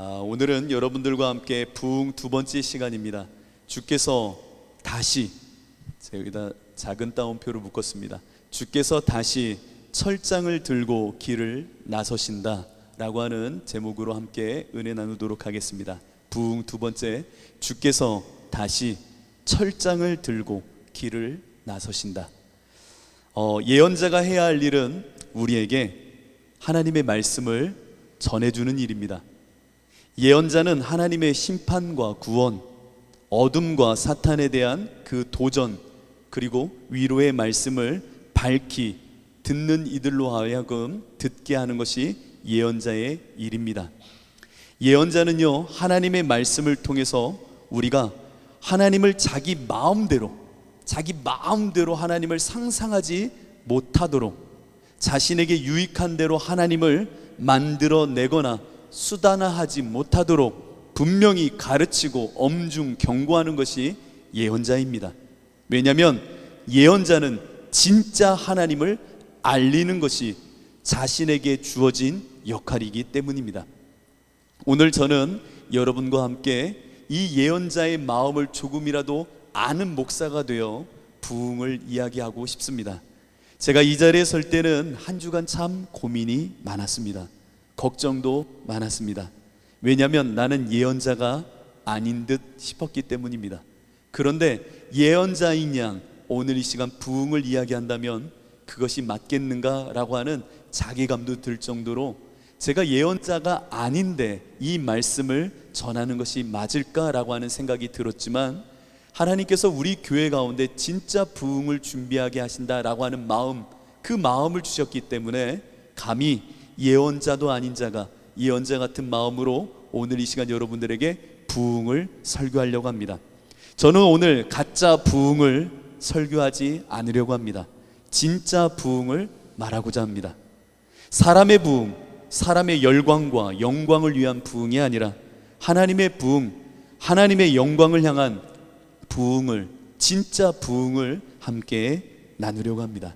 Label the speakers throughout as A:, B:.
A: 오늘은 여러분들과 함께 부흥 두 번째 시간입니다. 주께서 다시, 제가 여기다 작은 따옴표를 묶었습니다. 주께서 다시 철장을 들고 길을 나서신다 라고 하는 제목으로 함께 은혜 나누도록 하겠습니다. 부흥 두 번째, 주께서 다시 철장을 들고 길을 나서신다. 예언자가 해야 할 일은 우리에게 하나님의 말씀을 전해주는 일입니다. 예언자는 하나님의 심판과 구원, 어둠과 사탄에 대한 그 도전, 그리고 위로의 말씀을 밝히 듣는 이들로 하여금 듣게 하는 것이 예언자의 일입니다. 예언자는요, 하나님의 말씀을 통해서 우리가 하나님을 자기 마음대로 하나님을 상상하지 못하도록, 자신에게 유익한 대로 하나님을 만들어내거나 수단화하지 못하도록 분명히 가르치고 엄중 경고하는 것이 예언자입니다. 왜냐하면 예언자는 진짜 하나님을 알리는 것이 자신에게 주어진 역할이기 때문입니다. 오늘 저는 여러분과 함께 이 예언자의 마음을 조금이라도 아는 목사가 되어 부흥을 이야기하고 싶습니다. 제가 이 자리에 설 때는 한 주간 참 고민이 많았습니다. 걱정도 많았습니다. 왜냐하면 나는 예언자가 아닌 듯 싶었기 때문입니다. 그런데 예언자인 양 오늘 이 시간 부흥을 이야기한다면 그것이 맞겠는가 라고 하는 자괴감도 들 정도로, 제가 예언자가 아닌데 이 말씀을 전하는 것이 맞을까라고 하는 생각이 들었지만, 하나님께서 우리 교회 가운데 진짜 부흥을 준비하게 하신다라고 하는 마음, 그 마음을 주셨기 때문에 감히 예언자도 아닌 자가 예언자 같은 마음으로 오늘 이 시간 여러분들에게 부흥을 설교하려고 합니다. 저는 오늘 가짜 부흥을 설교하지 않으려고 합니다. 진짜 부흥을 말하고자 합니다. 사람의 부흥, 사람의 열광과 영광을 위한 부흥이 아니라 하나님의 부흥, 하나님의 영광을 향한 부흥을, 진짜 부흥을 함께 나누려고 합니다.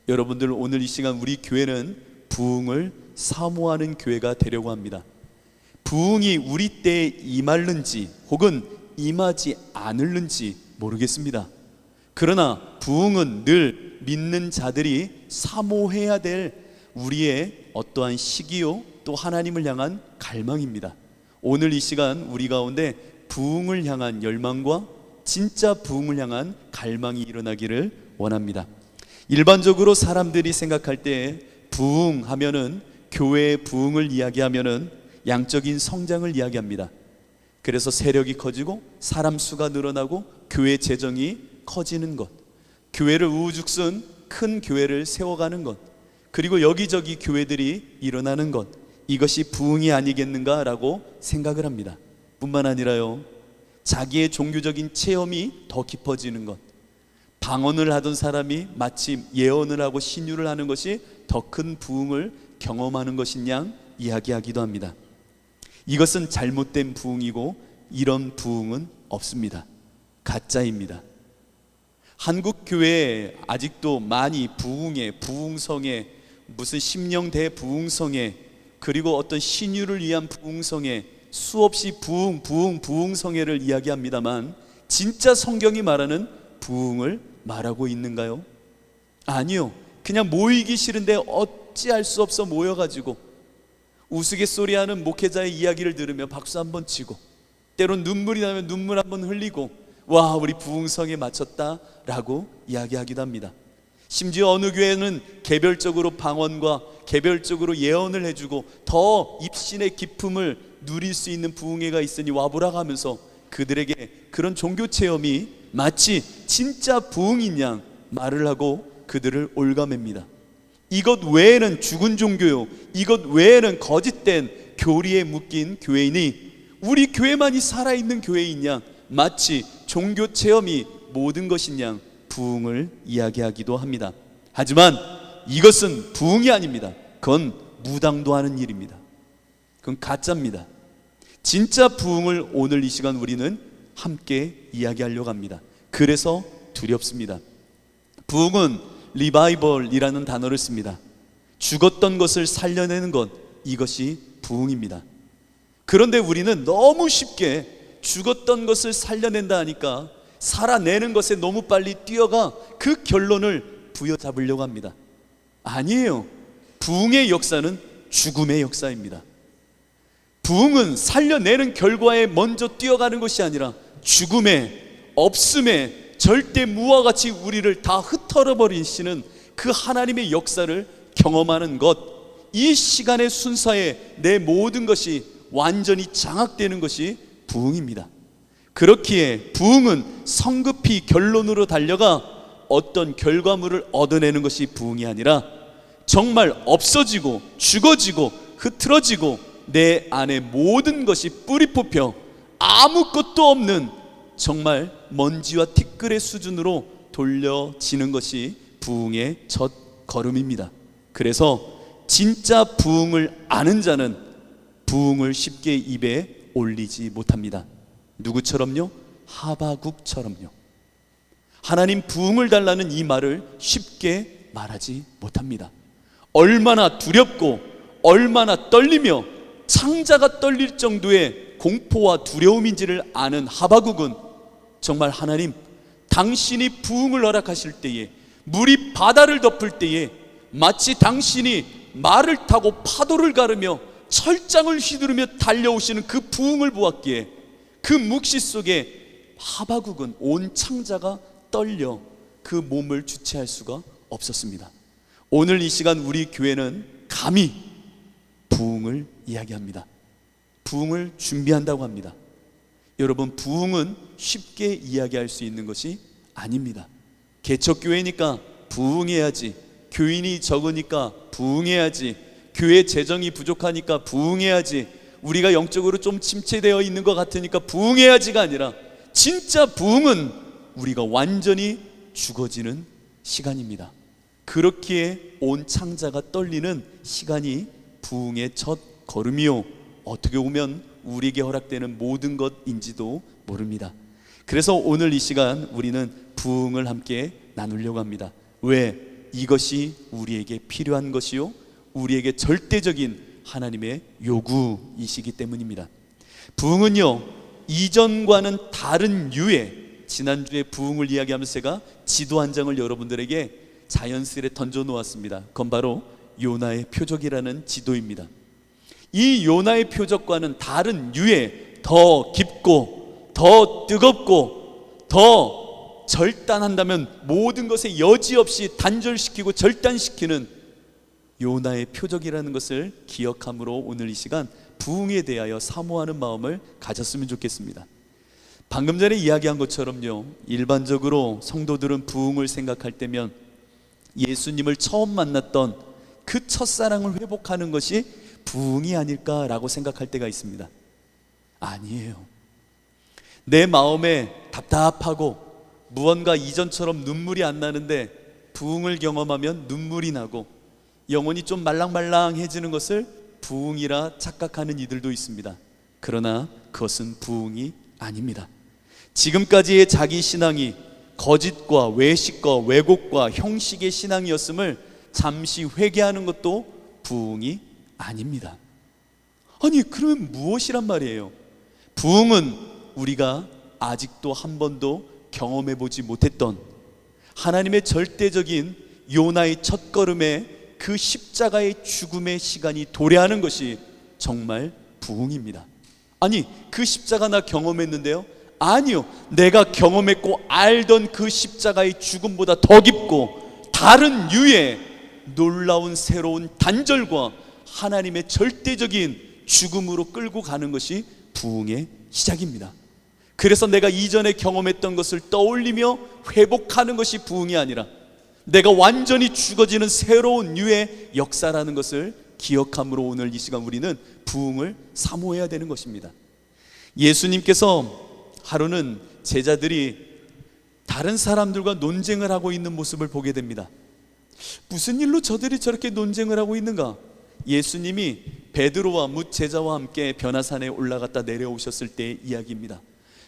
A: 여러분들, 오늘 이 시간 우리 교회는 부흥을 사모하는 교회가 되려고 합니다. 부흥이 우리 때에 임할는지 혹은 임하지 않을는지 모르겠습니다. 그러나 부흥은 늘 믿는 자들이 사모해야 될 우리의 어떠한 시기요, 또 하나님을 향한 갈망입니다. 오늘 이 시간 우리 가운데 부흥을 향한 열망과 진짜 부흥을 향한 갈망이 일어나기를 원합니다. 일반적으로 사람들이 생각할 때 부흥하면은, 교회의 부흥을 이야기하면은 양적인 성장을 이야기합니다. 그래서 세력이 커지고 사람 수가 늘어나고 교회 재정이 커지는 것, 교회를 우후죽순 큰 교회를 세워가는 것, 그리고 여기저기 교회들이 일어나는 것, 이것이 부흥이 아니겠는가라고 생각을 합니다. 뿐만 아니라요, 자기의 종교적인 체험이 더 깊어지는 것, 방언을 하던 사람이 마치 예언을 하고 신유를 하는 것이 더 큰 부흥을 경험하는 것인 양 이야기하기도 합니다. 이것은 잘못된 부흥이고 이런 부흥은 없습니다. 가짜입니다. 한국 교회에 아직도 많이 부흥회, 부흥성회, 무슨 심령대 부흥성회, 그리고 어떤 신유를 위한 부흥성회, 수없이 부흥성회를 이야기합니다만, 진짜 성경이 말하는 부흥을 말하고 있는가요? 아니요. 그냥 모이기 싫은데 어찌할 수 없어 모여가지고 우스갯소리하는 목회자의 이야기를 들으며 박수 한번 치고, 때론 눈물이 나면 눈물 한번 흘리고, 와, 우리 부흥성에 마쳤다라고 이야기하기도 합니다. 심지어 어느 교회는 개별적으로 방언과 개별적으로 예언을 해주고 더 입신의 기품을 누릴 수 있는 부흥회가 있으니 와보라 하면서 그들에게 그런 종교 체험이 마치 진짜 부흥인 양 말을 하고 그들을 올가맵니다. 이것 외에는 죽은 종교요, 이것 외에는 거짓된 교리에 묶인 교회이니 우리 교회만이 살아있는 교회인 양 마치 종교 체험이 모든 것인 양 부흥을 이야기하기도 합니다. 하지만 이것은 부흥이 아닙니다. 그건 무당도 하는 일입니다. 그건 가짜입니다. 진짜 부흥을 오늘 이 시간 우리는 함께 이야기하려고 합니다. 그래서 두렵습니다. 부흥은 리바이벌이라는 단어를 씁니다. 죽었던 것을 살려내는 것, 이것이 부흥입니다. 그런데 우리는 너무 쉽게 죽었던 것을 살려낸다 하니까 살아내는 것에 너무 빨리 뛰어가 그 결론을 부여잡으려고 합니다. 아니에요. 부흥의 역사는 죽음의 역사입니다. 부흥은 살려내는 결과에 먼저 뛰어가는 것이 아니라 죽음에, 없음에, 절대 무와 같이 우리를 다 흩어버리시는 그 하나님의 역사를 경험하는 것, 이 시간의 순서에 내 모든 것이 완전히 장악되는 것이 부흥입니다. 그렇기에 부흥은 성급히 결론으로 달려가 어떤 결과물을 얻어내는 것이 부흥이 아니라 정말 없어지고 죽어지고 흐트러지고 내 안에 모든 것이 뿌리 뽑혀 아무것도 없는 정말 먼지와 티끌의 수준으로 돌려지는 것이 부흥의 첫 걸음입니다. 그래서 진짜 부흥을 아는 자는 부흥을 쉽게 입에 올리지 못합니다. 누구처럼요? 하바국처럼요. 하나님 부흥을 달라는 이 말을 쉽게 말하지 못합니다. 얼마나 두렵고 얼마나 떨리며 창자가 떨릴 정도의 공포와 두려움인지를 아는 하바국은 정말 하나님, 당신이 부흥을 허락하실 때에, 물이 바다를 덮을 때에 마치 당신이 말을 타고 파도를 가르며 철장을 휘두르며 달려오시는 그 부흥을 보았기에 그 묵시 속에 하바국은 온 창자가 떨려 그 몸을 주체할 수가 없었습니다. 오늘 이 시간 우리 교회는 감히 부흥을 이야기합니다. 부흥을 준비한다고 합니다. 여러분, 부흥은 쉽게 이야기할 수 있는 것이 아닙니다. 개척교회니까 부흥해야지, 교인이 적으니까 부흥해야지, 교회 재정이 부족하니까 부흥해야지, 우리가 영적으로 좀 침체되어 있는 것 같으니까 부흥해야지가 아니라 진짜 부흥은 우리가 완전히 죽어지는 시간입니다. 그렇기에 온 창자가 떨리는 시간이 부흥의 첫 걸음이요, 어떻게 보면 우리에게 허락되는 모든 것인지도 모릅니다. 그래서 오늘 이 시간 우리는 부흥을 함께 나누려고 합니다. 왜? 이것이 우리에게 필요한 것이요, 우리에게 절대적인 하나님의 요구이시기 때문입니다. 부흥은요, 이전과는 다른 유의, 지난주에 부흥을 이야기하면서 제가 지도 한 장을 여러분들에게 자연스레 던져 놓았습니다. 그건 바로 요나의 표적이라는 지도입니다. 이 요나의 표적과는 다른 유의, 더 깊고 더 뜨겁고 더 절단한다면 모든 것에 여지없이 단절시키고 절단시키는 요나의 표적이라는 것을 기억함으로 오늘 이 시간 부흥에 대하여 사모하는 마음을 가졌으면 좋겠습니다. 방금 전에 이야기한 것처럼요, 일반적으로 성도들은 부흥을 생각할 때면 예수님을 처음 만났던 그 첫사랑을 회복하는 것이 부흥이 아닐까라고 생각할 때가 있습니다. 아니에요. 내 마음에 답답하고 무언가 이전처럼 눈물이 안 나는데 부흥을 경험하면 눈물이 나고 영혼이 좀 말랑말랑해지는 것을 부흥이라 착각하는 이들도 있습니다. 그러나 그것은 부흥이 아닙니다. 지금까지의 자기 신앙이 거짓과 외식과 왜곡과 형식의 신앙이었음을 잠시 회개하는 것도 부흥이 아닙니다. 아니, 그러면 무엇이란 말이에요? 부흥은 우리가 아직도 한 번도 경험해 보지 못했던 하나님의 절대적인 요나의 첫걸음에 그 십자가의 죽음의 시간이 도래하는 것이 정말 부흥입니다. 아니, 그 십자가 나 경험했는데요? 아니요, 내가 경험했고 알던 그 십자가의 죽음보다 더 깊고 다른 유의 놀라운 새로운 단절과 하나님의 절대적인 죽음으로 끌고 가는 것이 부흥의 시작입니다. 그래서 내가 이전에 경험했던 것을 떠올리며 회복하는 것이 부흥이 아니라 내가 완전히 죽어지는 새로운 유의 역사라는 것을 기억함으로 오늘 이 시간 우리는 부흥을 사모해야 되는 것입니다. 예수님께서 하루는 제자들이 다른 사람들과 논쟁을 하고 있는 모습을 보게 됩니다. 무슨 일로 저들이 저렇게 논쟁을 하고 있는가? 예수님이 베드로와 뭇 제자와 함께 변화산에 올라갔다 내려오셨을 때의 이야기입니다.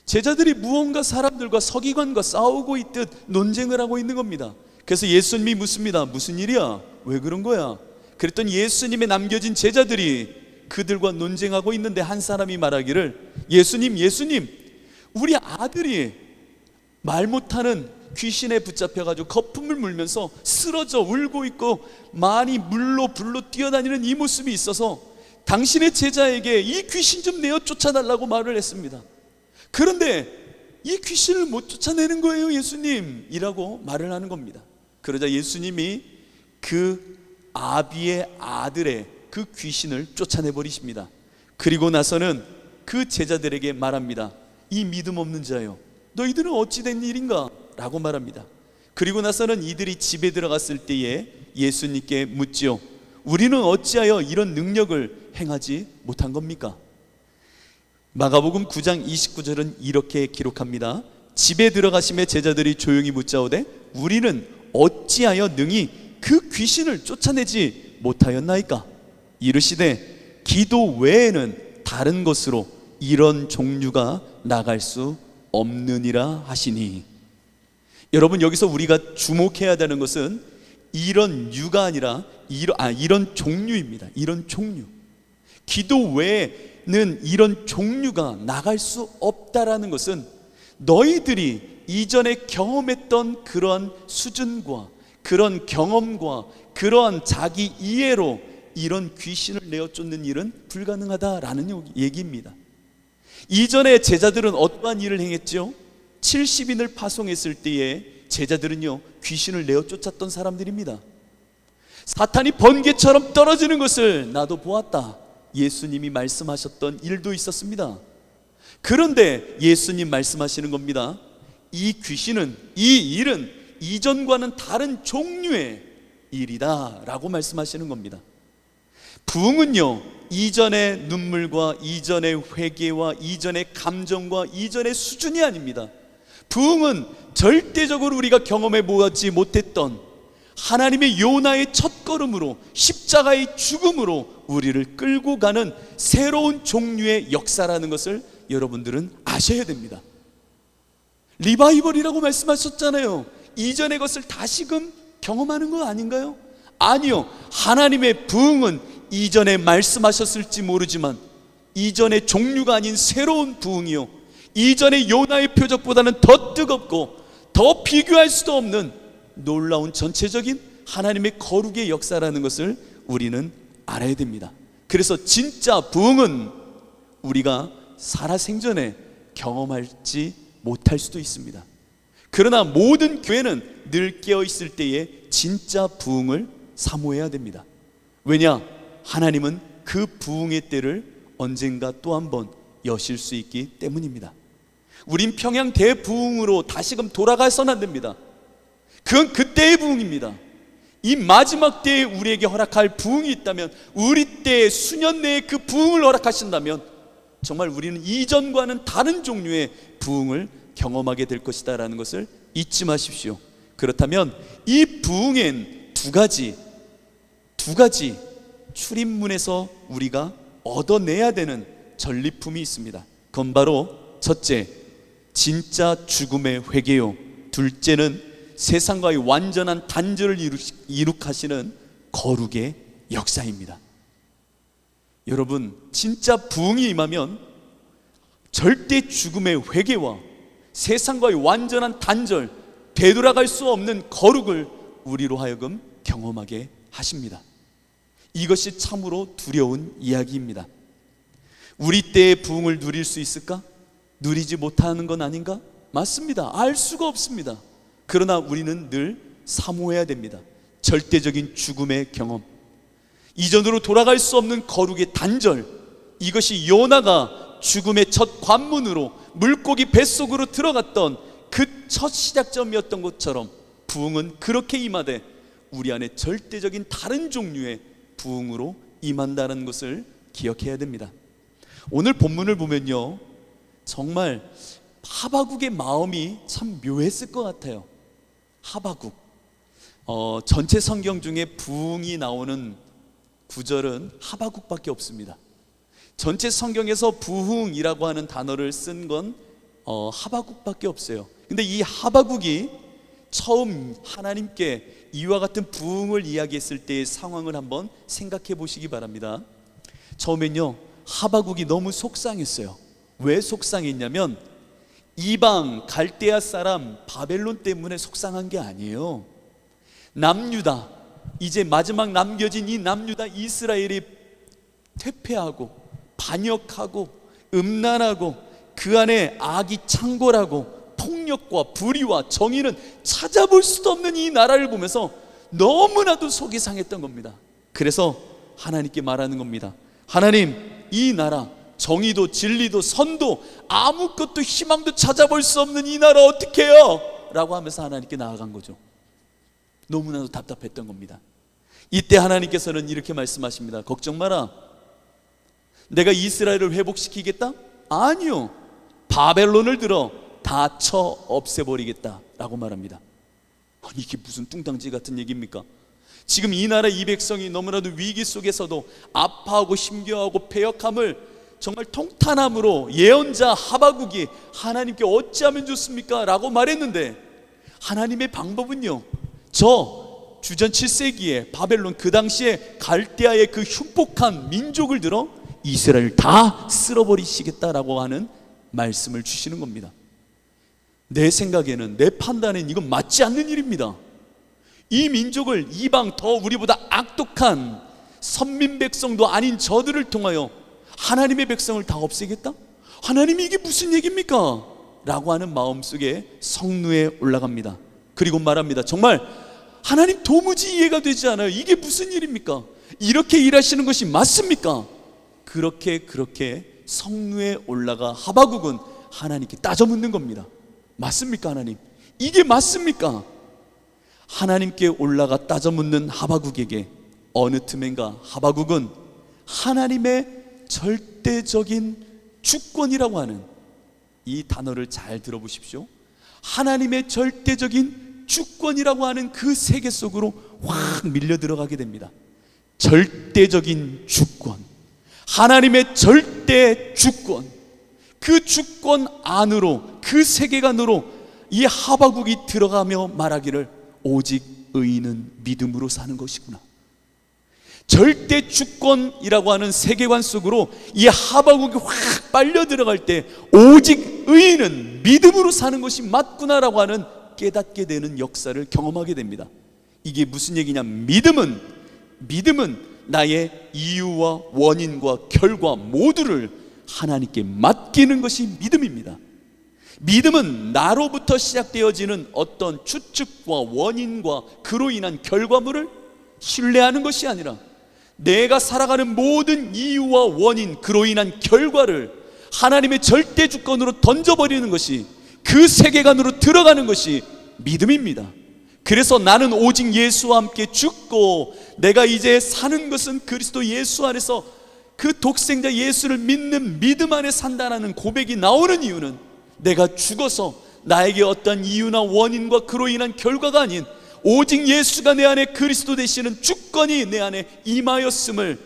A: 제자들이 무언가 사람들과 서기관과 싸우고 있듯 논쟁을 하고 있는 겁니다. 그래서 예수님이 묻습니다. 무슨 일이야? 왜 그런 거야? 그랬더니 예수님의 남겨진 제자들이 그들과 논쟁하고 있는데 한 사람이 말하기를, 예수님, 예수님, 우리 아들이 말 못하는 귀신에 붙잡혀가지고 거품을 물면서 쓰러져 울고 있고 많이 물로 불로 뛰어다니는 이 모습이 있어서 당신의 제자에게 이 귀신 좀 내어 쫓아달라고 말을 했습니다. 그런데 이 귀신을 못 쫓아내는 거예요, 예수님 이라고 말을 하는 겁니다. 그러자 예수님이 그 아비의 아들의 그 귀신을 쫓아내버리십니다. 그리고 나서는 그 제자들에게 말합니다. 이 믿음 없는 자여, 너희들은 어찌 된 일인가? 라고 말합니다. 그리고 나서는 이들이 집에 들어갔을 때에 예수님께 묻지요. 우리는 어찌하여 이런 능력을 행하지 못한 겁니까? 마가복음 9장 29절은 이렇게 기록합니다. 집에 들어가심에 제자들이 조용히 묻자오되 우리는 어찌하여 능히 그 귀신을 쫓아내지 못하였나이까? 이르시되 기도 외에는 다른 것으로 이런 종류가 나갈 수 없느니라 하시니. 여러분, 여기서 우리가 주목해야 되는 것은 이런 유가 아니라 이런 종류입니다. 이런 종류. 기도 외에는 이런 종류가 나갈 수 없다라는 것은 너희들이 이전에 경험했던 그런 수준과 그런 경험과 그러한 자기 이해로 이런 귀신을 내어 쫓는 일은 불가능하다라는 얘기입니다. 이전에 제자들은 어떠한 일을 행했죠? 70인을 파송했을 때에 제자들은요, 귀신을 내어 쫓았던 사람들입니다. 사탄이 번개처럼 떨어지는 것을 나도 보았다, 예수님이 말씀하셨던 일도 있었습니다. 그런데 예수님 말씀하시는 겁니다. 이 귀신은, 이 일은 이전과는 다른 종류의 일이다 라고 말씀하시는 겁니다. 부흥은요, 이전의 눈물과 이전의 회개와 이전의 감정과 이전의 수준이 아닙니다. 부흥은 절대적으로 우리가 경험해 보지 못했던 하나님의 요나의 첫걸음으로, 십자가의 죽음으로 우리를 끌고 가는 새로운 종류의 역사라는 것을 여러분들은 아셔야 됩니다. 리바이벌이라고 말씀하셨잖아요. 이전의 것을 다시금 경험하는 거 아닌가요? 아니요, 하나님의 부흥은 이전에 말씀하셨을지 모르지만 이전의 종류가 아닌 새로운 부흥이요, 이전의 요나의 표적보다는 더 뜨겁고 더 비교할 수도 없는 놀라운 전체적인 하나님의 거룩의 역사라는 것을 우리는 알아야 됩니다. 그래서 진짜 부흥은 우리가 살아생전에 경험할지 못할 수도 있습니다. 그러나 모든 교회는 늘 깨어있을 때에 진짜 부흥을 사모해야 됩니다. 왜냐? 하나님은 그 부흥의 때를 언젠가 또 한 번 여실 수 있기 때문입니다. 우린 평양 대부흥으로 다시금 돌아가서는 안 됩니다. 그건 그때의 부흥입니다. 이 마지막 때에 우리에게 허락할 부흥이 있다면, 우리 때에 수년 내에 그 부흥을 허락하신다면 정말 우리는 이전과는 다른 종류의 부흥을 경험하게 될 것이다 라는 것을 잊지 마십시오. 그렇다면 이 부흥엔 두 가지 출입문에서 우리가 얻어내야 되는 전리품이 있습니다. 그건 바로 첫째, 진짜 죽음의 회개요. 둘째는 세상과의 완전한 단절을 이룩하시는 거룩의 역사입니다. 여러분, 진짜 부흥이 임하면 절대 죽음의 회개와 세상과의 완전한 단절, 되돌아갈 수 없는 거룩을 우리로 하여금 경험하게 하십니다. 이것이 참으로 두려운 이야기입니다. 우리 때의 부흥을 누릴 수 있을까? 누리지 못하는 건 아닌가? 맞습니다. 알 수가 없습니다. 그러나 우리는 늘 사모해야 됩니다. 절대적인 죽음의 경험, 이전으로 돌아갈 수 없는 거룩의 단절, 이것이 요나가 죽음의 첫 관문으로 물고기 뱃속으로 들어갔던 그 첫 시작점이었던 것처럼 부흥은 그렇게 임하되 우리 안에 절대적인 다른 종류의 부흥으로 임한다는 것을 기억해야 됩니다. 오늘 본문을 보면요, 정말 하바국의 마음이 참 묘했을 것 같아요. 하바국, 전체 성경 중에 부흥이 나오는 구절은 하바국밖에 없습니다. 전체 성경에서 부흥이라고 하는 단어를 쓴 건 하바국밖에 없어요. 근데 이 하바국이 처음 하나님께 이와 같은 부흥을 이야기했을 때의 상황을 한번 생각해 보시기 바랍니다. 처음엔요 하바국이 너무 속상했어요. 왜 속상했냐면 이방 갈대아 사람 바벨론 때문에 속상한 게 아니에요. 남유다, 이제 마지막 남겨진 이 남유다 이스라엘이 퇴폐하고 반역하고 음란하고 그 안에 악이 창궐하고 폭력과 불의와 정의는 찾아볼 수도 없는 이 나라를 보면서 너무나도 속이 상했던 겁니다. 그래서 하나님께 말하는 겁니다. 하나님, 이 나라 정의도 진리도 선도 아무것도 희망도 찾아볼 수 없는 이 나라 어떻게 해요? 라고 하면서 하나님께 나아간 거죠. 너무나도 답답했던 겁니다. 이때 하나님께서는 이렇게 말씀하십니다. 걱정 마라. 내가 이스라엘을 회복시키겠다? 아니요, 바벨론을 들어 다 쳐 없애버리겠다 라고 말합니다. 아니, 이게 무슨 뚱땅지 같은 얘기입니까? 지금 이 나라 이 백성이 너무나도 위기 속에서도 아파하고 힘겨워하고 패역함을 정말 통탄함으로 예언자 하바국이 하나님께 어찌하면 좋습니까? 라고 말했는데 하나님의 방법은요, 저 주전 7세기에 바벨론, 그 당시에 갈대아의 그 흉폭한 민족을 들어 이스라엘 다 쓸어버리시겠다라고 하는 말씀을 주시는 겁니다. 내 생각에는, 내 판단에는 이건 맞지 않는 일입니다. 이 민족을 이방 더 우리보다 악독한 선민 백성도 아닌 저들을 통하여 하나님의 백성을 다 없애겠다? 하나님이 이게 무슨 얘기입니까? 라고 하는 마음속에 성루에 올라갑니다. 그리고 말합니다. 정말 하나님 도무지 이해가 되지 않아요. 이게 무슨 일입니까? 이렇게 일하시는 것이 맞습니까? 그렇게 성루에 올라가 하바국은 하나님께 따져 묻는 겁니다. 맞습니까 하나님? 이게 맞습니까? 하나님께 올라가 따져 묻는 하바국에게 어느 틈엔가 하바국은 하나님의 절대적인 주권이라고 하는 이 단어를 잘 들어보십시오. 하나님의 절대적인 주권이라고 하는 그 세계 속으로 확 밀려 들어가게 됩니다. 절대적인 주권, 하나님의 절대 주권, 그 주권 안으로, 그 세계관으로 이 하바국이 들어가며 말하기를 오직 의인은 믿음으로 사는 것이구나. 절대 주권이라고 하는 세계관 속으로 이 하바국이 확 빨려 들어갈 때 오직 의인은 믿음으로 사는 것이 맞구나라고 하는 깨닫게 되는 역사를 경험하게 됩니다. 이게 무슨 얘기냐? 믿음은 나의 이유와 원인과 결과 모두를 하나님께 맡기는 것이 믿음입니다. 믿음은 나로부터 시작되어지는 어떤 추측과 원인과 그로 인한 결과물을 신뢰하는 것이 아니라 내가 살아가는 모든 이유와 원인, 그로 인한 결과를 하나님의 절대 주권으로 던져버리는 것이, 그 세계관으로 들어가는 것이 믿음입니다. 그래서 나는 오직 예수와 함께 죽고 내가 이제 사는 것은 그리스도 예수 안에서 그 독생자 예수를 믿는 믿음 안에 산다라는 고백이 나오는 이유는 내가 죽어서 나에게 어떤 이유나 원인과 그로 인한 결과가 아닌 오직 예수가 내 안에 그리스도 되시는 주권이 내 안에 임하였음을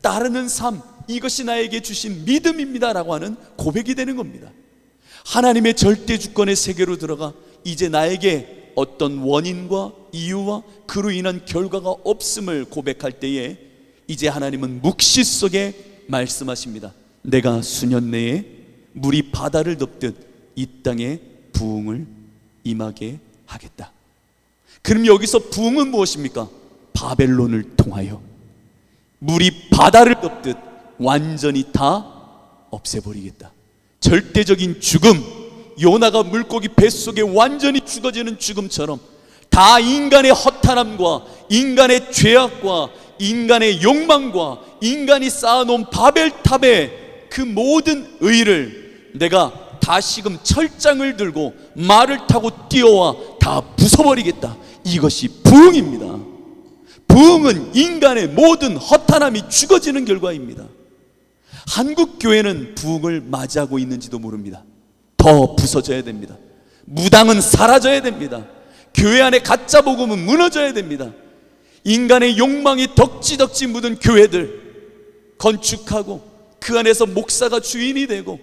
A: 따르는 삶, 이것이 나에게 주신 믿음입니다 라고 하는 고백이 되는 겁니다. 하나님의 절대 주권의 세계로 들어가 이제 나에게 어떤 원인과 이유와 그로 인한 결과가 없음을 고백할 때에 이제 하나님은 묵시 속에 말씀하십니다. 내가 수년 내에 물이 바다를 덮듯 이 땅에 부흥을 임하게 하겠다. 그럼 여기서 부흥은 무엇입니까? 바벨론을 통하여 물이 바다를 덮듯 완전히 다 없애버리겠다. 절대적인 죽음, 요나가 물고기 뱃속에 완전히 죽어지는 죽음처럼 다 인간의 허탄함과 인간의 죄악과 인간의 욕망과 인간이 쌓아놓은 바벨탑의 그 모든 의를 내가 다시금 철장을 들고 말을 타고 뛰어와 다 부숴버리겠다. 이것이 부흥입니다. 부흥은 인간의 모든 허탄함이 죽어지는 결과입니다. 한국 교회는 부흥을 맞이하고 있는지도 모릅니다. 더 부서져야 됩니다. 무당은 사라져야 됩니다. 교회 안에 가짜 복음은 무너져야 됩니다. 인간의 욕망이 덕지덕지 묻은 교회들 건축하고 그 안에서 목사가 주인이 되고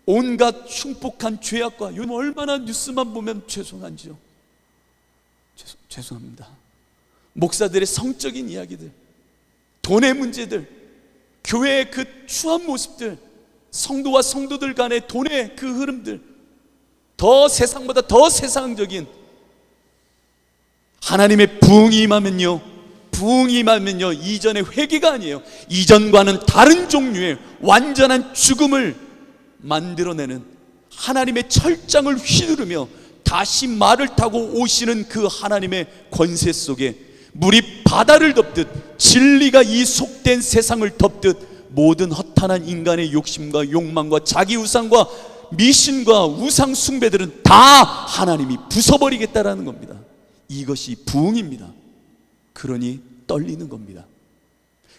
A: 온갖 흉폭한 죄악과, 요즘 얼마나 뉴스만 보면 죄송한지요. 죄송합니다. 목사들의 성적인 이야기들, 돈의 문제들, 교회의 그 추한 모습들, 성도와 성도들 간의 돈의 그 흐름들, 더 세상보다 더 세상적인 하나님의 부흥이 임하면요, 부흥이 임하면요, 이전의 회개가 아니에요. 이전과는 다른 종류의 완전한 죽음을 만들어내는 하나님의 철장을 휘두르며 다시 말을 타고 오시는 그 하나님의 권세 속에 물이 바다를 덮듯, 진리가 이 속된 세상을 덮듯 모든 허탄한 인간의 욕심과 욕망과 자기 우상과 미신과 우상 숭배들은 다 하나님이 부숴버리겠다라는 겁니다. 이것이 부흥입니다. 그러니 떨리는 겁니다.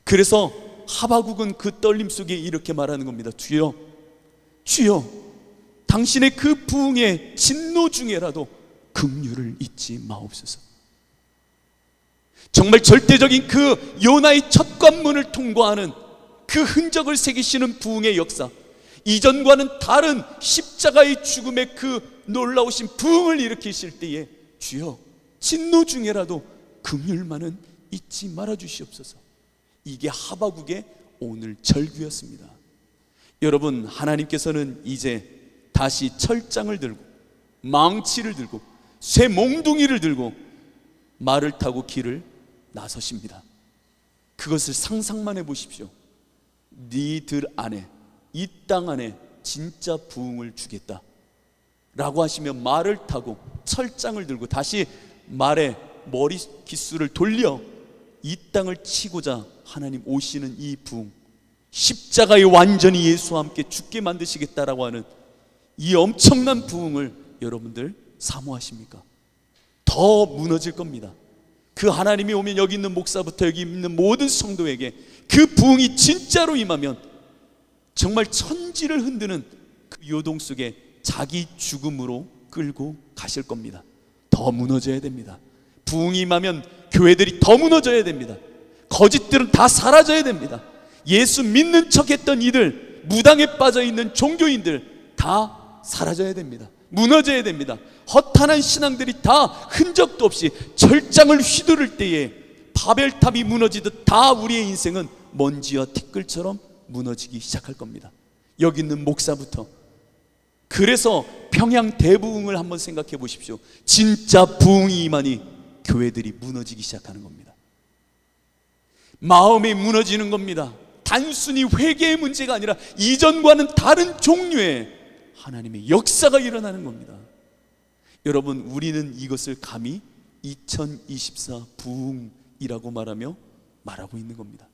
A: 그래서 하바국은 그 떨림 속에 이렇게 말하는 겁니다. 주여, 주여, 당신의 그 부흥의 진노 중에라도 긍휼을 잊지 마옵소서. 정말 절대적인 그 요나의 첫 관문을 통과하는 그 흔적을 새기시는 부흥의 역사, 이전과는 다른 십자가의 죽음의 그 놀라우신 부흥을 일으키실 때에 주여, 진노 중에라도 긍휼만은 잊지 말아 주시옵소서. 이게 하바국의 오늘 절규였습니다. 여러분, 하나님께서는 이제 다시 철장을 들고 망치를 들고 쇠 몽둥이를 들고 말을 타고 길을 나서십니다. 그것을 상상만 해보십시오. 니들 안에, 이 땅 안에 진짜 부흥을 주겠다 라고 하시며 말을 타고 철장을 들고 다시 말에 머리 기수를 돌려 이 땅을 치고자 하나님 오시는 이 부흥, 십자가에 완전히 예수와 함께 죽게 만드시겠다라고 하는 이 엄청난 부흥을 여러분들 사모하십니까? 더 무너질 겁니다. 그 하나님이 오면 여기 있는 목사부터 여기 있는 모든 성도에게 그 부흥이 진짜로 임하면 정말 천지를 흔드는 그 요동 속에 자기 죽음으로 끌고 가실 겁니다. 더 무너져야 됩니다. 부흥이 임하면 교회들이 더 무너져야 됩니다. 거짓들은 다 사라져야 됩니다. 예수 믿는 척했던 이들, 무당에 빠져있는 종교인들 다 사라져야 됩니다. 무너져야 됩니다. 허탄한 신앙들이 다 흔적도 없이 철장을 휘두를 때에 바벨탑이 무너지듯 다 우리의 인생은 먼지와 티끌처럼 무너지기 시작할 겁니다. 여기 있는 목사부터. 그래서 평양 대부흥을 한번 생각해 보십시오. 진짜 부흥이 임하니 교회들이 무너지기 시작하는 겁니다. 마음이 무너지는 겁니다. 단순히 회개의 문제가 아니라 이전과는 다른 종류의 하나님의 역사가 일어나는 겁니다. 여러분, 우리는 이것을 감히 2024 부흥이라고 말하고 있는 겁니다.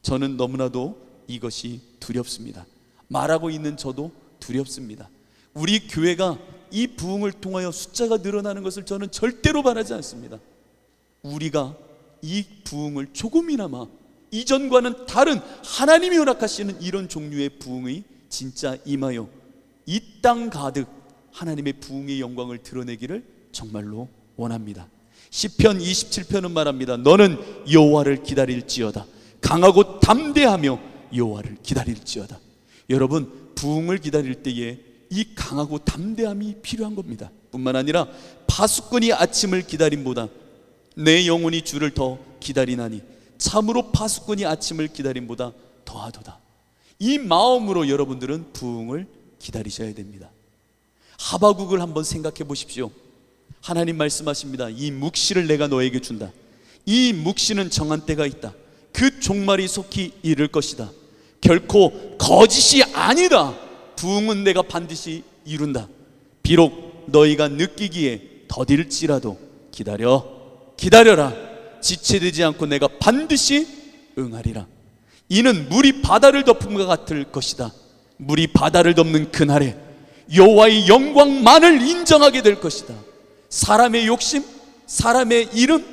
A: 저는 너무나도 이것이 두렵습니다. 말하고 있는 저도 두렵습니다. 우리 교회가 이 부흥을 통하여 숫자가 늘어나는 것을 저는 절대로 바라지 않습니다. 우리가 이 부흥을 조금이나마 이전과는 다른 하나님이 허락하시는 이런 종류의 부흥이 진짜 임하여 이 땅 가득 하나님의 부흥의 영광을 드러내기를 정말로 원합니다. 시편 27편은 말합니다. 너는 여호와를 기다릴지어다. 강하고 담대하며 여호와를 기다릴지어다. 여러분, 부흥을 기다릴 때에 이 강하고 담대함이 필요한 겁니다. 뿐만 아니라 파수꾼이 아침을 기다림보다 내 영혼이 주를 더 기다리나니 참으로 파수꾼이 아침을 기다림보다 더하도다. 이 마음으로 여러분들은 부흥을 기다리셔야 됩니다. 하바국을 한번 생각해 보십시오. 하나님 말씀하십니다. 이 묵시를 내가 너에게 준다. 이 묵시는 정한 때가 있다. 그 종말이 속히 이를 것이다. 결코 거짓이 아니다. 부흥은 내가 반드시 이룬다. 비록 너희가 느끼기에 더딜지라도 기다려라. 지체되지 않고 내가 반드시 응하리라. 이는 물이 바다를 덮음과 같을 것이다. 물이 바다를 덮는 그날에 여호와의 영광만을 인정하게 될 것이다. 사람의 욕심, 사람의 이름,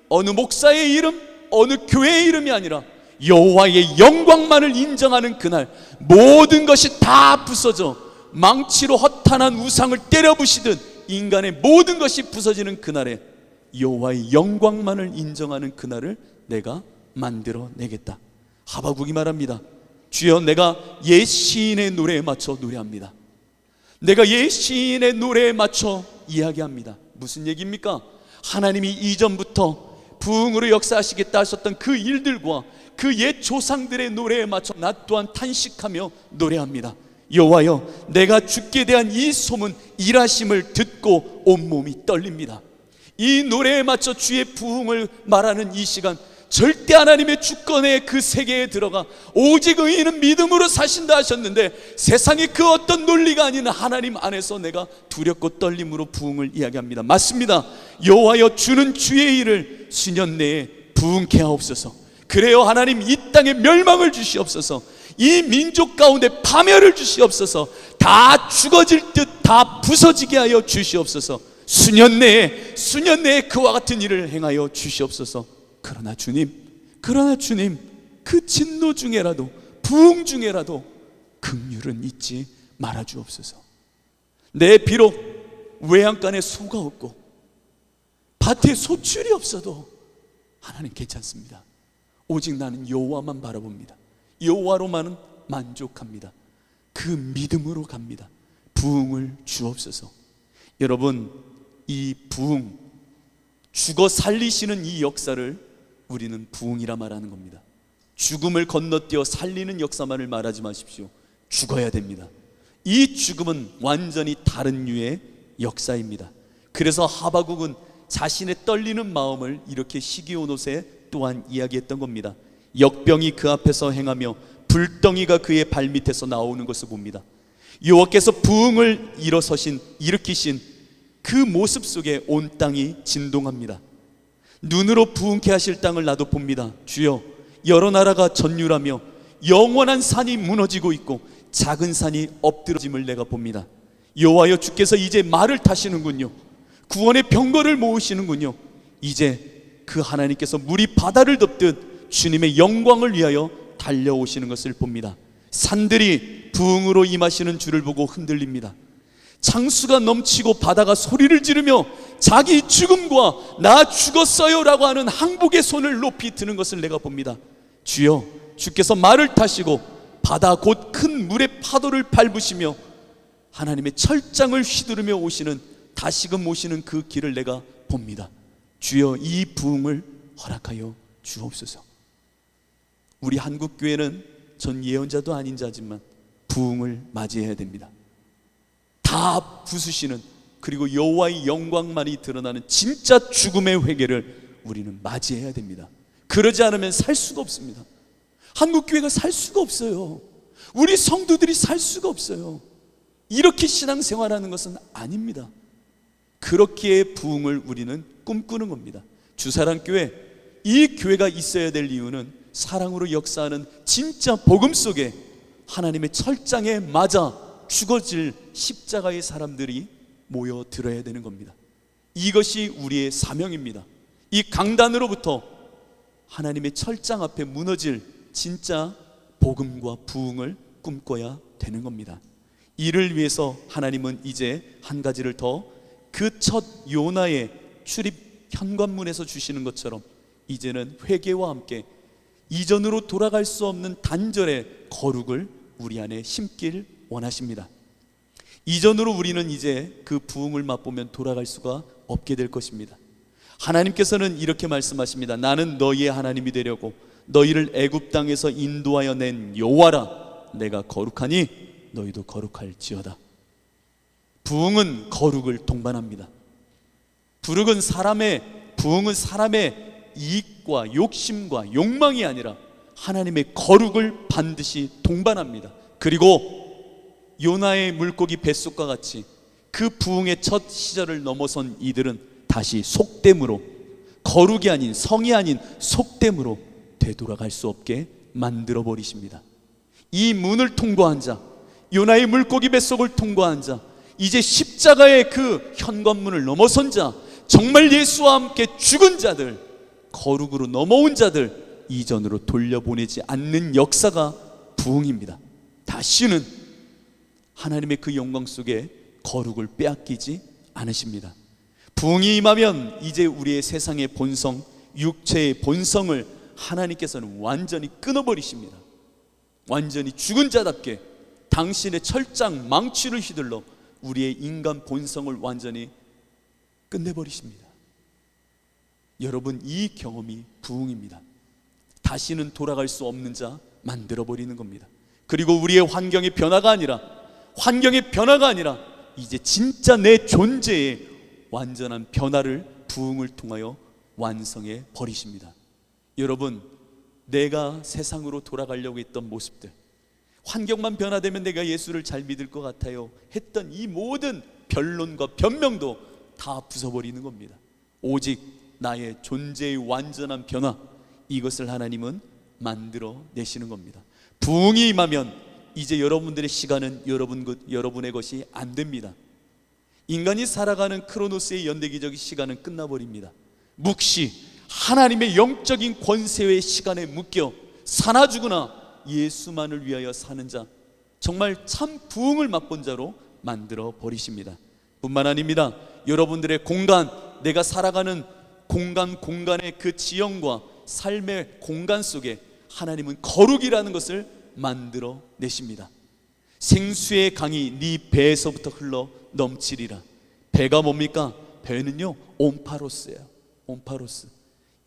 A: 어느 목사의 이름, 어느 교회의 이름이 아니라 여호와의 영광만을 인정하는 그날, 모든 것이 다 부서져 망치로 허탄한 우상을 때려 부시듯 인간의 모든 것이 부서지는 그날에 여호와의 영광만을 인정하는 그날을 내가 만들어내겠다. 하바국이 말합니다. 주여, 내가 옛 시인의 노래에 맞춰 노래합니다. 내가 옛 시인의 노래에 맞춰 이야기합니다. 무슨 얘기입니까? 하나님이 이전부터 부흥으로 역사하시겠다 하셨던 그 일들과 그 옛 조상들의 노래에 맞춰 나 또한 탄식하며 노래합니다. 여호와여, 내가 주께 대한 이 소문, 일하심을 듣고 온몸이 떨립니다. 이 노래에 맞춰 주의 부흥을 말하는 이 시간, 절대 하나님의 주권의 그 세계에 들어가 오직 의인은 믿음으로 사신다 하셨는데, 세상의 그 어떤 논리가 아닌 하나님 안에서 내가 두렵고 떨림으로 부흥을 이야기합니다. 맞습니다. 여호와여, 주는 주의 일을 수년 내에 부흥케 하옵소서. 그래요 하나님, 이 땅에 멸망을 주시옵소서. 이 민족 가운데 파멸을 주시옵소서. 다 죽어질 듯 다 부서지게 하여 주시옵소서. 수년 내에 그와 같은 일을 행하여 주시옵소서. 그러나 주님, 그 진노 중에라도, 부흥 중에라도 긍휼은 잊지 말아 주옵소서. 내 비록 외양간에 소가 없고 밭에 소출이 없어도 하나님 괜찮습니다. 오직 나는 여호와만 바라봅니다. 여호와로만은 만족합니다. 그 믿음으로 갑니다. 부흥을 주옵소서. 여러분, 이 부흥, 죽어 살리시는 이 역사를 우리는 부흥이라 말하는 겁니다. 죽음을 건너뛰어 살리는 역사만을 말하지 마십시오. 죽어야 됩니다. 이 죽음은 완전히 다른 류의 역사입니다. 그래서 하바국은 자신의 떨리는 마음을 이렇게 시기온옷에 또한 이야기했던 겁니다. 역병이 그 앞에서 행하며 불덩이가 그의 발밑에서 나오는 것을 봅니다. 여호와께서 부흥을 일으키신 그 모습 속에 온 땅이 진동합니다. 눈으로 부흥케 하실 땅을 나도 봅니다. 주여, 여러 나라가 전율하며 영원한 산이 무너지고 있고 작은 산이 엎드러짐을 내가 봅니다. 여호와여, 주께서 이제 말을 타시는군요. 구원의 병거를 모으시는군요. 이제 그 하나님께서 물이 바다를 덮듯 주님의 영광을 위하여 달려오시는 것을 봅니다. 산들이 부흥으로 임하시는 주를 보고 흔들립니다. 창수가 넘치고 바다가 소리를 지르며 자기 죽음과 나 죽었어요 라고 하는 항복의 손을 높이 드는 것을 내가 봅니다. 주여, 주께서 말을 타시고 바다 곧 큰 물의 파도를 밟으시며 하나님의 철장을 휘두르며 오시는, 다시금 오시는 그 길을 내가 봅니다. 주여, 이 부흥을 허락하여 주옵소서. 우리 한국교회는 전 예언자도 아닌 자지만 부흥을 맞이해야 됩니다. 다 부수시는, 그리고 여호와의 영광만이 드러나는 진짜 죽음의 회개를 우리는 맞이해야 됩니다. 그러지 않으면 살 수가 없습니다. 한국교회가 살 수가 없어요. 우리 성도들이 살 수가 없어요. 이렇게 신앙생활하는 것은 아닙니다. 그렇기에 부흥을 우리는 꿈꾸는 겁니다. 주사랑교회, 이 교회가 있어야 될 이유는 사랑으로 역사하는 진짜 복음 속에 하나님의 철장에 맞아 죽어질 십자가의 사람들이 모여들어야 되는 겁니다. 이것이 우리의 사명입니다. 이 강단으로부터 하나님의 철장 앞에 무너질 진짜 복음과 부흥을 꿈꿔야 되는 겁니다. 이를 위해서 하나님은 이제 한 가지를 더, 그 첫 요나의 출입 현관문에서 주시는 것처럼 이제는 회개와 함께 이전으로 돌아갈 수 없는 단절의 거룩을 우리 안에 심길 원하십니다. 이전으로 우리는 이제 그 부흥을 맛보면 돌아갈 수가 없게 될 것입니다. 하나님께서는 이렇게 말씀하십니다. 나는 너희의 하나님이 되려고 너희를 애굽 땅에서 인도하여 낸 여호와라. 내가 거룩하니 너희도 거룩할지어다. 부흥은 거룩을 동반합니다. 부흥은 사람의 이익과 욕심과 욕망이 아니라 하나님의 거룩을 반드시 동반합니다. 그리고 요나의 물고기 뱃속과 같이 그 부흥의 첫 시절을 넘어선 이들은 다시 속됨으로, 거룩이 아닌, 성이 아닌 속됨으로 되돌아갈 수 없게 만들어 버리십니다. 이 문을 통과한 자, 요나의 물고기 뱃속을 통과한 자, 이제 십자가의 그 현관문을 넘어선 자, 정말 예수와 함께 죽은 자들, 거룩으로 넘어온 자들 이전으로 돌려보내지 않는 역사가 부흥입니다. 다시는 하나님의 그 영광 속에 거룩을 빼앗기지 않으십니다. 부흥이 임하면 이제 우리의 세상의 본성, 육체의 본성을 하나님께서는 완전히 끊어버리십니다. 완전히 죽은 자답게 당신의 철장 망치를 휘둘러 우리의 인간 본성을 완전히 끝내버리십니다. 여러분, 이 경험이 부흥입니다. 다시는 돌아갈 수 없는 자 만들어버리는 겁니다. 그리고 우리의 환경의 변화가 아니라 이제 진짜 내 존재의 완전한 변화를 부흥을 통하여 완성해 버리십니다. 여러분, 내가 세상으로 돌아가려고 했던 모습들, 환경만 변화되면 내가 예수를 잘 믿을 것 같아요 했던 이 모든 변론과 변명도 다 부숴버리는 겁니다. 오직 나의 존재의 완전한 변화, 이것을 하나님은 만들어 내시는 겁니다. 부흥이 임하면 이제 여러분들의 시간은 여러분의 것이 안 됩니다. 인간이 살아가는 크로노스의 연대기적인 시간은 끝나버립니다. 묵시 하나님의 영적인 권세의 시간에 묶여 사나 죽으나 예수만을 위하여 사는 자, 정말 참 부흥을 맛본 자로 만들어 버리십니다. 뿐만 아닙니다. 여러분들의 공간, 내가 살아가는 공간의 그 지형과 삶의 공간 속에 하나님은 거룩이라는 것을 만들어 내십니다. 생수의 강이 네 배에서부터 흘러 넘치리라. 배가 뭡니까? 배는요, 온파로스예요. 온파로스.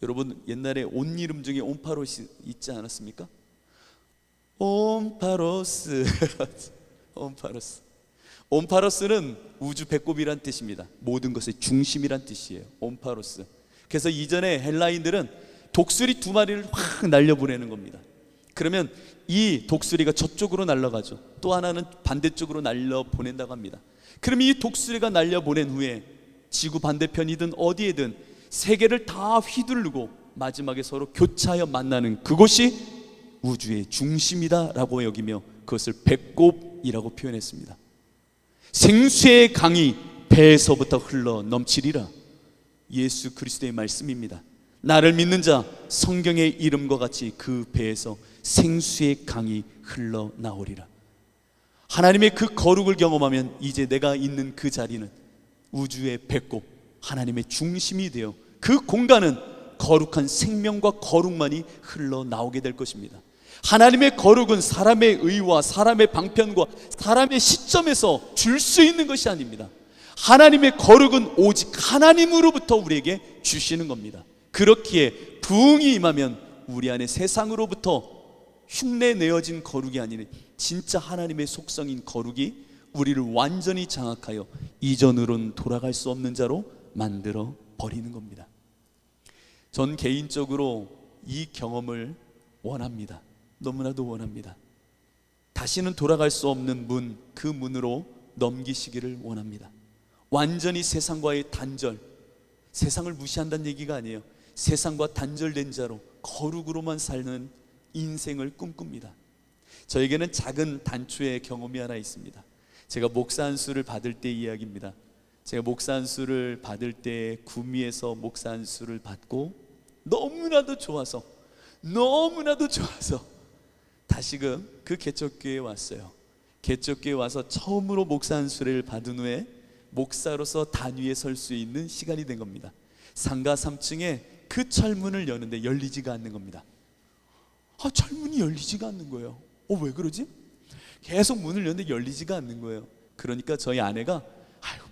A: 여러분, 옛날에 옷 이름 중에 온파로스 있지 않았습니까? 온파로스. 온파로스는 우주 배꼽이란 뜻입니다. 모든 것의 중심이란 뜻이에요. 온파로스. 그래서 이전에 헬라인들은 독수리 2마리를 확 날려보내는 겁니다. 그러면 이 독수리가 저쪽으로 날아가죠. 또 하나는 반대쪽으로 날려보낸다고 합니다. 그럼 이 독수리가 날려보낸 후에 지구 반대편이든 어디에든 세계를 다 휘두르고 마지막에 서로 교차하여 만나는 그곳이 우주의 중심이다 라고 여기며 그것을 배꼽이라고 표현했습니다. 생수의 강이 배에서부터 흘러 넘치리라. 예수 그리스도의 말씀입니다. 나를 믿는 자, 성경의 이름과 같이 그 배에서 생수의 강이 흘러나오리라. 하나님의 그 거룩을 경험하면 이제 내가 있는 그 자리는 우주의 배꼽, 하나님의 중심이 되어 그 공간은 거룩한 생명과 거룩만이 흘러나오게 될 것입니다. 하나님의 거룩은 사람의 의와 사람의 방편과 사람의 시점에서 줄 수 있는 것이 아닙니다. 하나님의 거룩은 오직 하나님으로부터 우리에게 주시는 겁니다. 그렇기에 부흥이 임하면 우리 안에 세상으로부터 흉내내어진 거룩이 아닌 진짜 하나님의 속성인 거룩이 우리를 완전히 장악하여 이전으로는 돌아갈 수 없는 자로 만들어 버리는 겁니다. 전 개인적으로 이 경험을 원합니다. 너무나도 원합니다. 다시는 돌아갈 수 없는 문, 그 문으로 넘기시기를 원합니다. 완전히 세상과의 단절, 세상을 무시한다는 얘기가 아니에요. 세상과 단절된 자로 거룩으로만 사는 인생을 꿈꿉니다. 저에게는 작은 단초의 경험이 하나 있습니다. 제가 목사 안수를 받을 때 이야기입니다. 제가 목사 안수를 받을 때 구미에서 목사 안수를 받고 너무나도 좋아서 다시금 그 개척교회에 왔어요. 개척교회에 와서 처음으로 목사 안수를 받은 후에 목사로서 단위에 설 수 있는 시간이 된 겁니다. 상가 3층에 그 철문을 여는데 열리지가 않는 겁니다. 철문이 열리지가 않는 거예요. 왜 그러지? 계속 문을 여는데 열리지가 않는 거예요. 그러니까 저희 아내가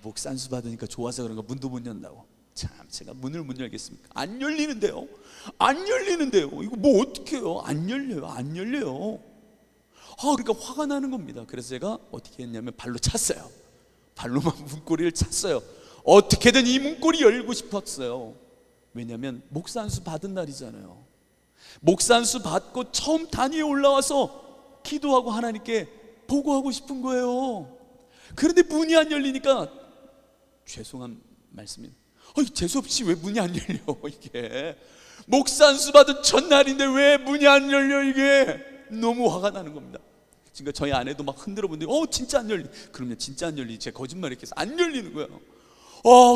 A: 목사 안수 받으니까 좋아서 그런가 문도 못 연다고. 참, 제가 문을 못 열겠습니까? 안 열리는데요. 이거 뭐 어떻게 해요? 안 열려요. 그러니까 화가 나는 겁니다. 그래서 제가 어떻게 했냐면 발로 찼어요. 발로만 문고리를 찼어요. 어떻게든 이 문고리 열고 싶었어요. 왜냐하면 목사 안수 받은 날이잖아요. 목사 안수 받고 처음 단위에 올라와서 기도하고 하나님께 보고하고 싶은 거예요. 그런데 문이 안 열리니까 죄송한 말씀입니다. 재수없이 왜 문이 안 열려? 이게 목사 안수 받은 첫날인데 왜 문이 안 열려? 이게 너무 화가 나는 겁니다. 그러니까 저희 아내도 막 흔들어 보는데 진짜 안 열리. 그러면 진짜 안 열리지. 제가 거짓말했겠어. 안 열리는 거예요.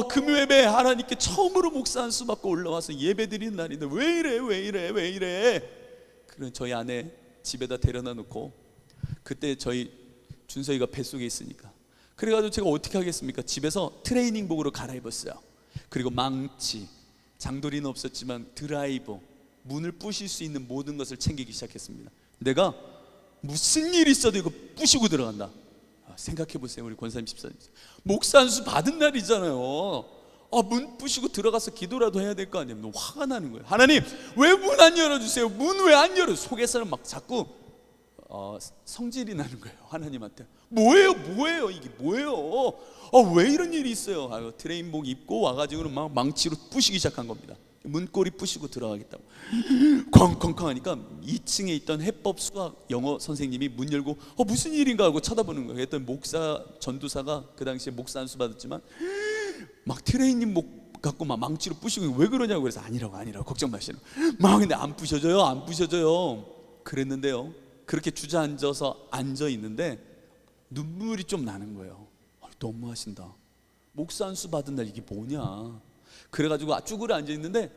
A: 금요예배 하나님께 처음으로 목사 안수 받고 올라와서 예배 드리는 날인데 왜 이래? 그럼 저희 아내 집에다 데려다 놓고, 그때 저희 준서이가 뱃속에 있으니까, 그래가지고 제가 어떻게 하겠습니까? 집에서 트레이닝복으로 갈아입었어요. 그리고 망치, 장도리는 없었지만 드라이버, 문을 부실 수 있는 모든 것을 챙기기 시작했습니다. 내가 무슨 일이 있어도 이거 부시고 들어간다. 생각해 보세요. 우리 권사님 집사님, 목사 안수 받은 날이잖아요. 문 부시고 들어가서 기도라도 해야 될 거 아니에요. 너무 화가 나는 거예요. 하나님 왜 문 안 열어주세요? 문 왜 안 열어? 속에서는 막 자꾸 성질이 나는 거예요. 하나님한테 뭐예요 이게 뭐예요? 왜 이런 일이 있어요? 트레인복 입고 와가지고는 막 망치로 부시기 시작한 겁니다. 문고리 부시고 들어가겠다고 쾅쾅쾅 하니까 2층에 있던 해법 수학 영어 선생님이 문 열고 무슨 일인가 하고 쳐다보는 거예요. 그랬더니 목사 전도사가 그 당시에 목사 안수 받았지만 막 트레이닝 복 갖고 막 망치로 부시고 왜 그러냐고. 그래서 아니라고 걱정 마시라고 막. 근데 안 부셔져요. 그랬는데요, 그렇게 주저앉아서 앉아 있는데 눈물이 좀 나는 거예요. 너무하신다. 목사 안수 받은 날 이게 뭐냐. 그래가지고 쭈그려 앉아 있는데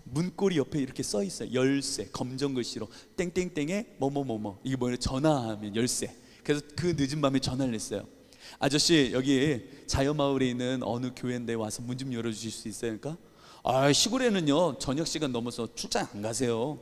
A: 문고리 옆에 이렇게 써 있어요. 열쇠, 검정 글씨로 땡땡땡에 뭐뭐뭐뭐, 이게 뭐예요? 전화하면 열쇠. 그래서 그 늦은 밤에 전화를 했어요. 아저씨 여기 자연마을에 있는 어느 교회인데 와서 문 좀 열어주실 수 있어요? 그러니까 시골에는요 저녁 시간 넘어서 출장 안 가세요.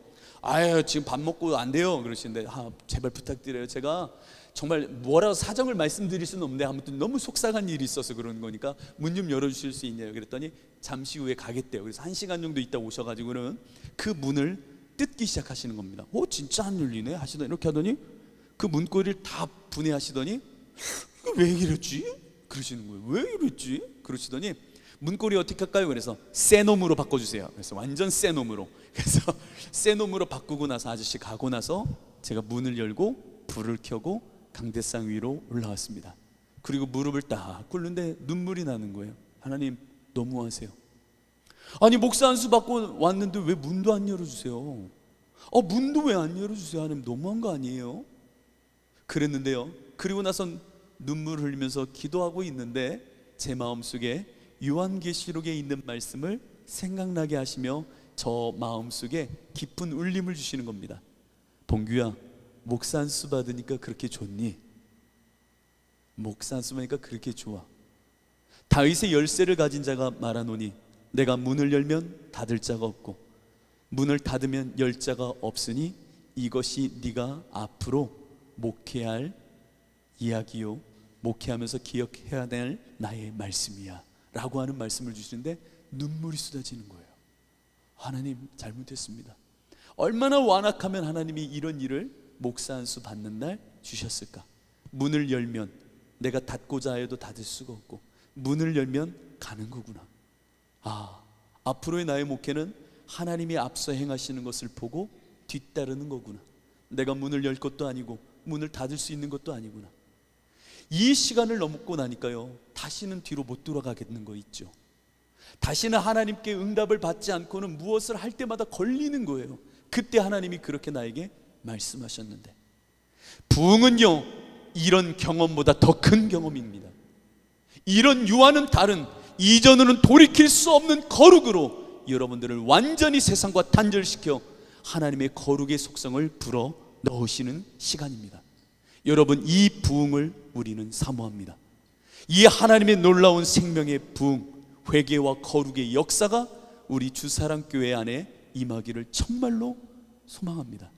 A: 지금 밥 먹고 안 돼요 그러시는데 제발 부탁드려요. 제가 정말 뭐라고 사정을 말씀드릴 수는 없는데 아무튼 너무 속상한 일이 있어서 그런 거니까 문 좀 열어주실 수 있냐고. 그랬더니 잠시 후에 가겠대요. 그래서 1시간 정도 있다 오셔가지고는 그 문을 뜯기 시작하시는 겁니다. 진짜 안 열리네 하시더니 이렇게 하더니 그 문고리를 다 분해하시더니 왜 이랬지? 그러시는 거예요. 왜 이랬지? 그러시더니 문고리 어떻게 할까요? 그래서 새놈으로 바꿔주세요. 그래서 완전 새놈으로. 그래서 새놈으로 바꾸고 나서 아저씨 가고 나서 제가 문을 열고 불을 켜고 강대상 위로 올라왔습니다. 그리고 무릎을 딱 꿇는데 눈물이 나는 거예요. 하나님 너무하세요. 아니 목사 안수 받고 왔는데 왜 문도 안 열어주세요? 문도 왜 안 열어주세요? 하나님 너무한 거 아니에요? 그랬는데요, 그리고 나선 눈물을 흘리면서 기도하고 있는데 제 마음속에 요한계시록에 있는 말씀을 생각나게 하시며 저 마음속에 깊은 울림을 주시는 겁니다. 봉규야, 목사 안수 받으니까 그렇게 좋니? 목사 안수 받으니까 그렇게 좋아. 다윗의 열쇠를 가진 자가 말하노니 내가 문을 열면 닫을 자가 없고 문을 닫으면 열 자가 없으니 이것이 네가 앞으로 목회할 이야기요, 목회하면서 기억해야 될 나의 말씀이야 라고 하는 말씀을 주시는데 눈물이 쏟아지는 거예요. 하나님 잘못했습니다. 얼마나 완악하면 하나님이 이런 일을 목사 안수 받는 날 주셨을까. 문을 열면 내가 닫고자 해도 닫을 수가 없고 문을 열면 가는 거구나. 앞으로의 나의 목회는 하나님이 앞서 행하시는 것을 보고 뒤따르는 거구나. 내가 문을 열 것도 아니고 문을 닫을 수 있는 것도 아니구나. 이 시간을 넘고 나니까요 다시는 뒤로 못 돌아가겠는 거 있죠. 다시는 하나님께 응답을 받지 않고는 무엇을 할 때마다 걸리는 거예요. 그때 하나님이 그렇게 나에게 말씀하셨는데, 부흥은요 이런 경험보다 더 큰 경험입니다. 이런 유아는 다른, 이전으로는 돌이킬 수 없는 거룩으로 여러분들을 완전히 세상과 단절시켜 하나님의 거룩의 속성을 불어 넣으시는 시간입니다. 여러분, 이 부흥을 우리는 사모합니다. 이 하나님의 놀라운 생명의 부흥, 회개와 거룩의 역사가 우리 주사랑교회 안에 임하기를 정말로 소망합니다.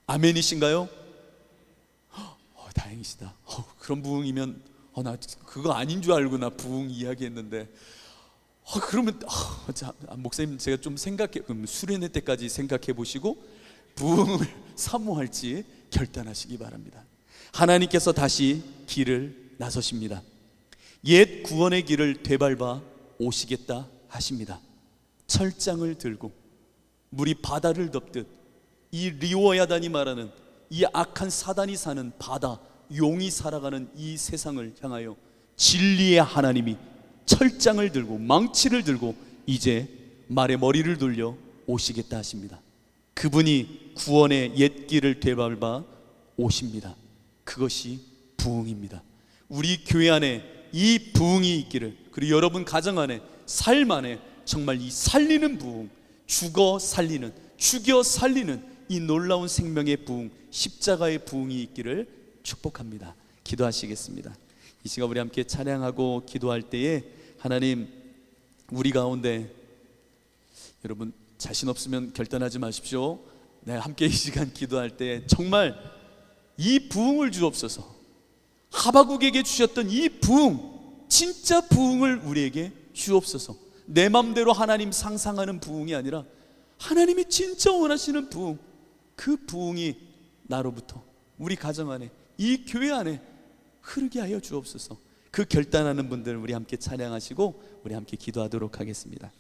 A: 아멘이신가요? 다행이시다. 그런 부흥이면 나 그거 아닌 줄 알고 나 부흥 이야기했는데 그러면 목사님 제가 좀 수련회 때까지 생각해 보시고 부흥을 사모할지 결단하시기 바랍니다. 하나님께서 다시 길을 나서십니다. 옛 구원의 길을 되밟아 오시겠다 하십니다. 철장을 들고 물이 바다를 덮듯 이 리워야단이 말하는 이 악한 사단이 사는 바다, 용이 살아가는 이 세상을 향하여 진리의 하나님이 철장을 들고 망치를 들고 이제 말의 머리를 돌려 오시겠다 하십니다. 그분이 구원의 옛 길을 되밟아 오십니다. 그것이 부흥입니다. 우리 교회 안에 이 부흥이 있기를, 그리고 여러분 가정 안에, 삶 안에 정말 이 살리는 부흥, 죽어 살리는, 죽여 살리는 이 놀라운 생명의 부흥, 십자가의 부흥이 있기를 축복합니다. 기도하시겠습니다. 이 시간 우리 함께 찬양하고 기도할 때에 하나님, 우리 가운데 여러분 자신 없으면 결단하지 마십시오. 함께 이 시간 기도할 때 정말 이 부흥을 주옵소서. 하바국에게 주셨던 이 부흥, 진짜 부흥을 우리에게 주옵소서. 내 맘대로 하나님 상상하는 부흥이 아니라 하나님이 진짜 원하시는 부흥, 그 부흥이 나로부터 우리 가정 안에, 이 교회 안에 흐르게 하여 주옵소서. 그 결단하는 분들 우리 함께 찬양하시고 우리 함께 기도하도록 하겠습니다.